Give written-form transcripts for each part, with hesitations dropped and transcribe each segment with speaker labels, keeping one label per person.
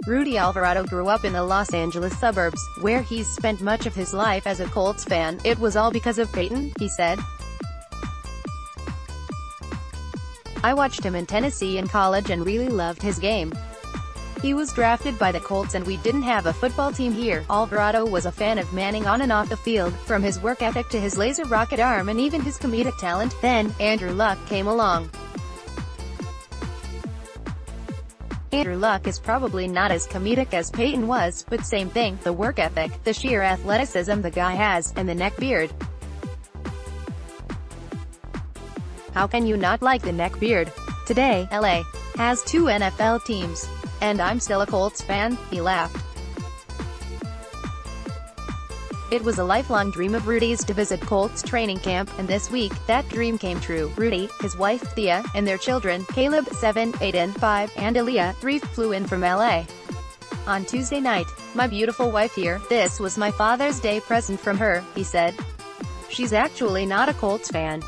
Speaker 1: Rudy Alvarado grew up in the Los Angeles suburbs, where he's spent much of his life as a Colts fan. It was all because of Peyton, he said. I watched him in Tennessee in college and really loved his game. He was drafted by the Colts and we didn't have a football team here. Alvarado was a fan of Manning on and off the field, from his work ethic to his laser rocket arm and even his comedic talent. Then, Andrew Luck came along. Andrew Luck is probably not as comedic as Peyton was, but same thing, the work ethic, the sheer athleticism the guy has, and the neck beard. How can you not like the neck beard? Today, LA has 2 NFL teams. And I'm still a Colts fan, he laughed. It was a lifelong dream of Rudy's to visit Colts training camp, and this week, that dream came true. Rudy, his wife, Thea, and their children, Caleb, 7, Peyton, 5, and Aaliyah, 3, flew in from LA. On Tuesday night, my beautiful wife here, this was my Father's Day present from her, he said. She's actually not a Colts fan.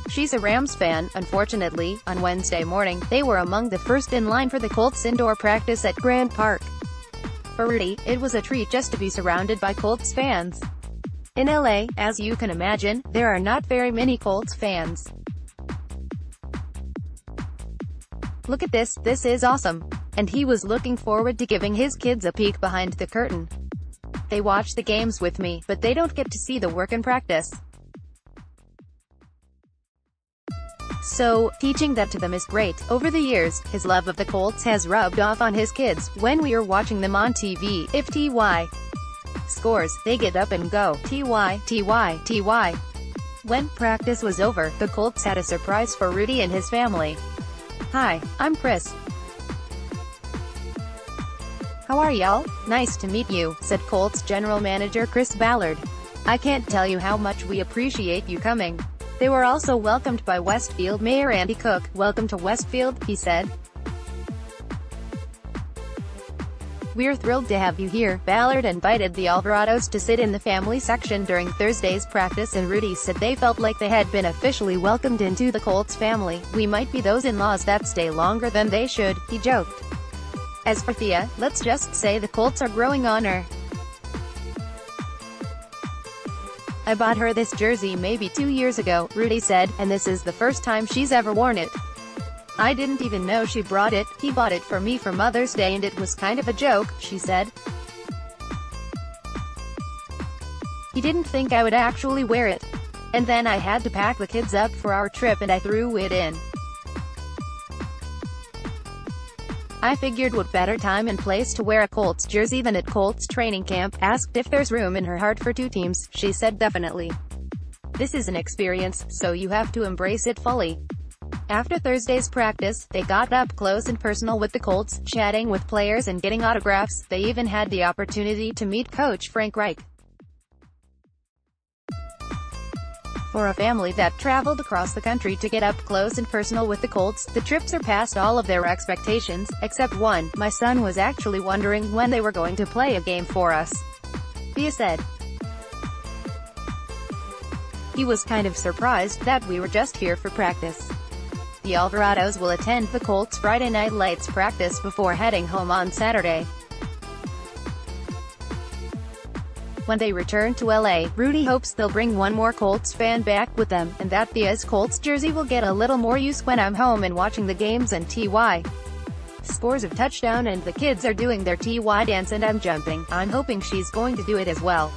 Speaker 1: She's a Rams fan. Unfortunately, on Wednesday morning, they were among the first in line for the Colts indoor practice at Grand Park. For Rudy, it was a treat just to be surrounded by Colts fans. In LA, as you can imagine, there are not very many Colts fans. Look at this is awesome. And he was looking forward to giving his kids a peek behind the curtain. They watch the games with me, but they don't get to see the work and practice. So, teaching that to them is great. Over the years, his love of the Colts has rubbed off on his kids. When we are watching them on TV, if TY scores, they get up and go, TY, TY, TY. When practice was over, the Colts had a surprise for Rudy and his family. Hi, I'm Chris. How are y'all? Nice to meet you, said Colts general manager Chris Ballard. I can't tell you how much we appreciate you coming. They were also welcomed by Westfield Mayor Andy Cook. Welcome to Westfield, he said. We're thrilled to have you here. Ballard invited the Alvarados to sit in the family section during Thursday's practice, and Rudy said they felt like they had been officially welcomed into the Colts family. We might be those in-laws that stay longer than they should, he joked. As for Thea, let's just say the Colts are growing on her. I bought her this jersey maybe 2 years ago, Rudy said, and this is the first time she's ever worn it. I didn't even know she brought it. He bought it for me for Mother's Day and it was kind of a joke, she said. He didn't think I would actually wear it. And then I had to pack the kids up for our trip and I threw it in. I figured what better time and place to wear a Colts jersey than at Colts training camp. Asked if there's room in her heart for 2 teams, she said definitely. This is an experience, so you have to embrace it fully. After Thursday's practice, they got up close and personal with the Colts, chatting with players and getting autographs. They even had the opportunity to meet coach Frank Reich. For a family that traveled across the country to get up close and personal with the Colts, the trip surpassed all of their expectations, except one. My son was actually wondering when they were going to play a game for us, Thea said. He was kind of surprised that we were just here for practice. The Alvarados will attend the Colts Friday Night Lights practice before heading home on Saturday. When they return to LA, Rudy hopes they'll bring one more Colts fan back with them, and that Thea's Colts jersey will get a little more use when I'm home and watching the games and TY scores of touchdown and the kids are doing their TY dance and I'm jumping. I'm hoping she's going to do it as well.